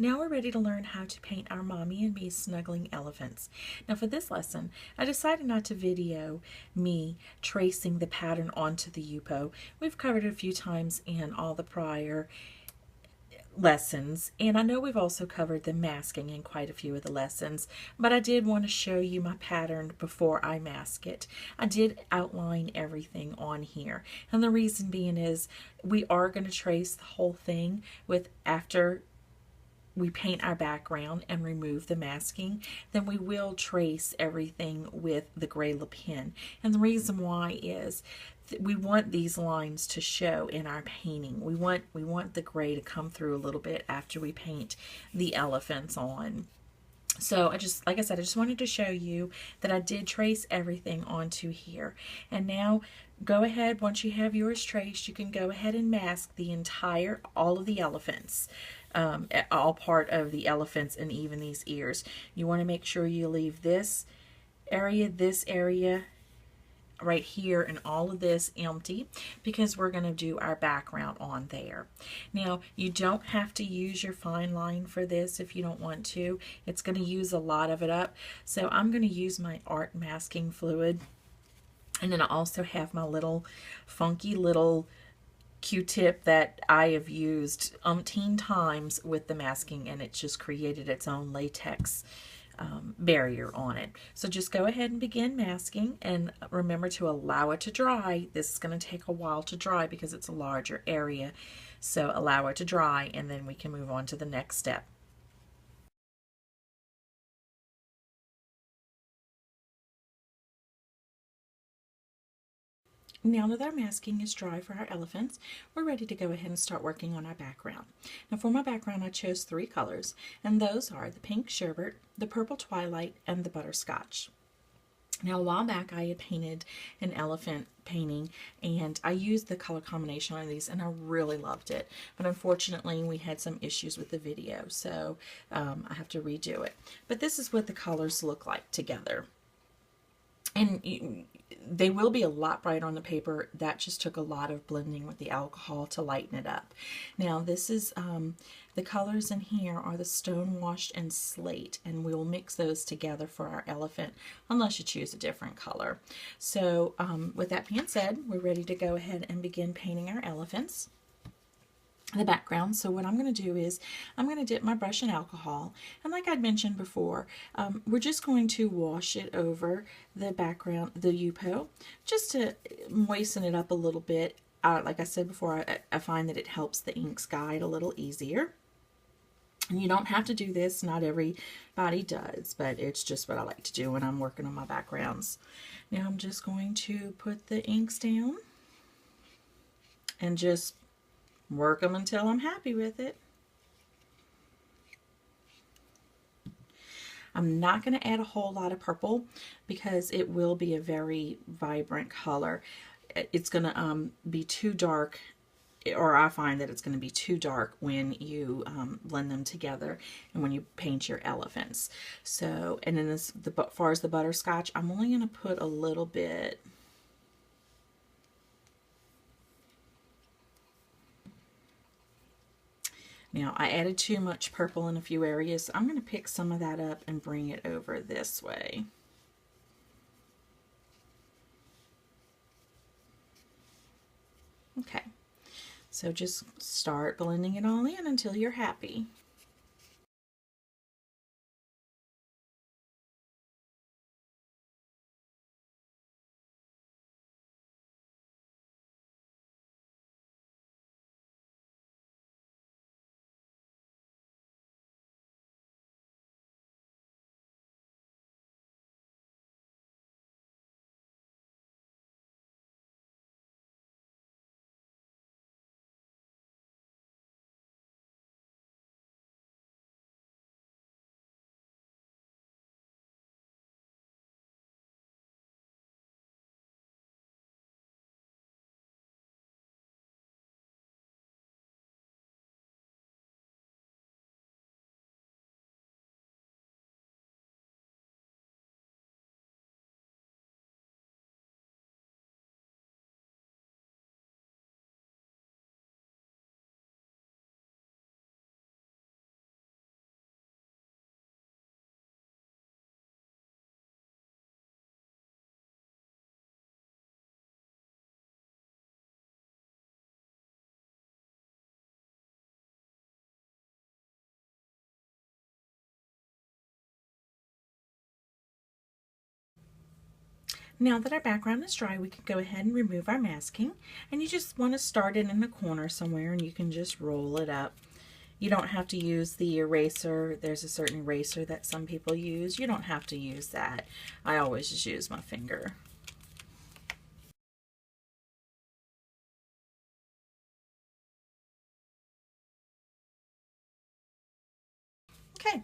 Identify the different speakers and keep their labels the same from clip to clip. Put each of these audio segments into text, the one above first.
Speaker 1: Now we're ready to learn how to paint our mommy and me snuggling elephants. Now for this lesson, I decided not to video me tracing the pattern onto the Yupo. We've covered it a few times in all the prior lessons, and I know we've also covered the masking in quite a few of the lessons, but I did want to show you my pattern before I mask it. I did outline everything on here, and the reason being is we are going to trace the whole thing with after we paint our background and remove the masking, then we will trace everything with the gray lip pen. And the reason why is we want these lines to show in our painting. We want the gray to come through a little bit after we paint the elephants on. So like I said, I just wanted to show you that I did trace everything onto here. And now go ahead, once you have yours traced, you can go ahead and mask all of the elephants, all part of the elephants and even these ears. You want to make sure you leave this area, right here, and all of this empty because we're going to do our background on there. Now you don't have to use your fine line for this if you don't want to. It's going to use a lot of it up, so I'm going to use my art masking fluid, and then I also have my little funky little Q-tip that I have used umpteen times with the masking, and it's just created its own latex barrier on it. So just go ahead and begin masking, and remember to allow it to dry. This is going to take a while to dry because it's a larger area, so allow it to dry and then we can move on to the next step. Now that our masking is dry for our elephants, we're ready to go ahead and start working on our background. Now for my background, I chose 3 colors, and those are the pink sherbet, the purple twilight, and the butterscotch. Now a while back I had painted an elephant painting, and I used the color combination on these and I really loved it, but unfortunately we had some issues with the video, so I have to redo it. But this is what the colors look like together. And they will be a lot brighter on the paper. That just took a lot of blending with the alcohol to lighten it up. Now this is, the colors in here are the stone washed and slate, and we will mix those together for our elephant unless you choose a different color. So with that being said, we're ready to go ahead and begin painting our elephants. The background. So what I'm going to do is I'm going to dip my brush in alcohol, and like I'd mentioned before, we're just going to wash it over the background, the Yupo, just to moisten it up a little bit. Like I said before, I find that it helps the inks guide a little easier. And you don't have to do this, not everybody does, but it's just what I like to do when I'm working on my backgrounds. Now I'm just going to put the inks down and just work them until I'm happy with it. I'm not going to add a whole lot of purple because it will be a very vibrant color. It's going to be too dark, or I find that it's going to be too dark when you blend them together and when you paint your elephants. So, and then as far as the butterscotch, I'm only going to put a little bit. Now I added too much purple in a few areas, so I'm going to pick some of that up and bring it over this way. Okay, so just start blending it all in until you're happy. Now that our background is dry, we can go ahead and remove our masking, and you just want to start it in the corner somewhere and you can just roll it up. You don't have to use the eraser. There's a certain eraser that some people use. You don't have to use that. I always just use my finger. Okay,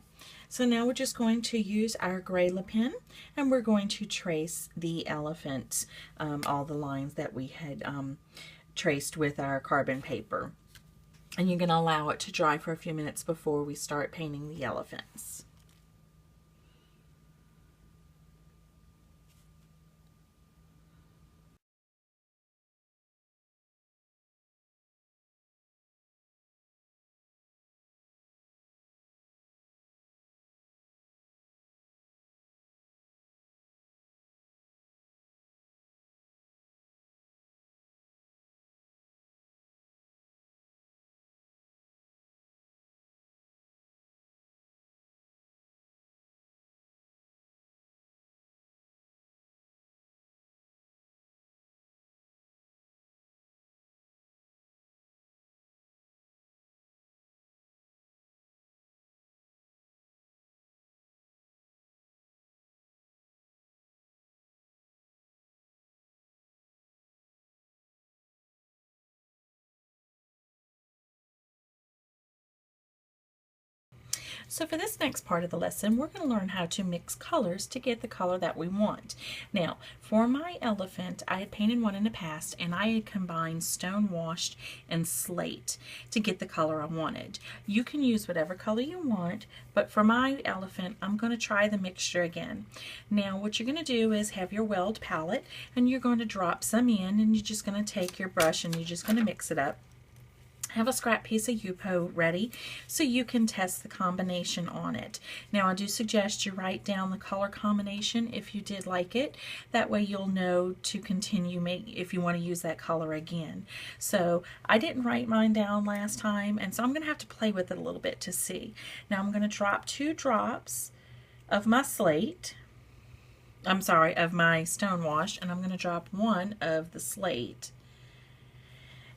Speaker 1: so now we're just going to use our gray lip pen and we're going to trace the elephant, all the lines that we had traced with our carbon paper. And you're going to allow it to dry for a few minutes before we start painting the elephants. So for this next part of the lesson, we're going to learn how to mix colors to get the color that we want. Now, for my elephant, I had painted one in the past and I had combined stone washed and slate to get the color I wanted. You can use whatever color you want, but for my elephant, I'm going to try the mixture again. Now, what you're going to do is have your weld palette and you're going to drop some in and you're just going to take your brush and you're just going to mix it up. Have a scrap piece of Yupo ready so you can test the combination on it. Now I do suggest you write down the color combination if you did like it. That way you'll know to continue if you want to use that color again. So I didn't write mine down last time, and so I'm going to have to play with it a little bit to see. Now I'm going to drop 2 drops of my slate. I'm sorry, of my stone wash, and I'm going to drop 1 of the slate.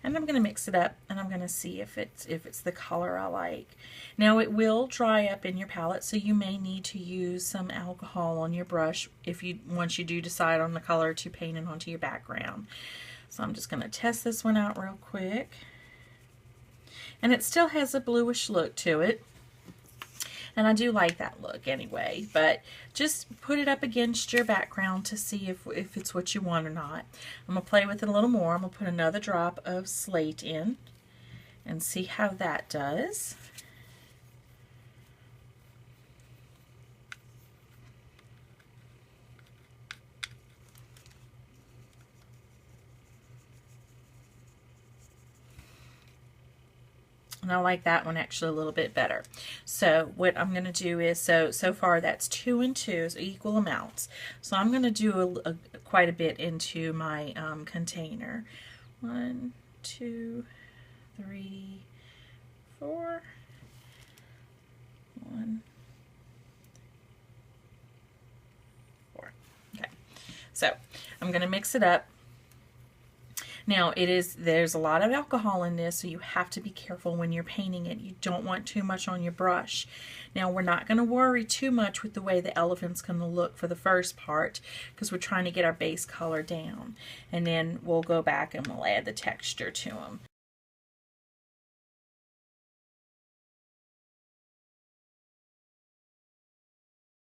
Speaker 1: And I'm going to mix it up and I'm going to see if it's the color I like. Now it will dry up in your palette, so you may need to use some alcohol on your brush once you do decide on the color to paint it onto your background. So I'm just going to test this one out real quick. And it still has a bluish look to it. And I do like that look anyway, but just put it up against your background to see if it's what you want or not. I'm going to play with it a little more. I'm going to put another drop of slate in and see how that does. And I like that one actually a little bit better. So what I'm going to do is, so far that's 2 and 2, so equal amounts. So I'm going to do quite a bit into my container. 1, 2, 3, 4. 1, 4. Okay. So I'm going to mix it up. Now there's a lot of alcohol in this, so you have to be careful when you're painting it. You don't want too much on your brush. Now we're not going to worry too much with the way the elephant's going to look for the first part because we're trying to get our base color down. And then we'll go back and we'll add the texture to them.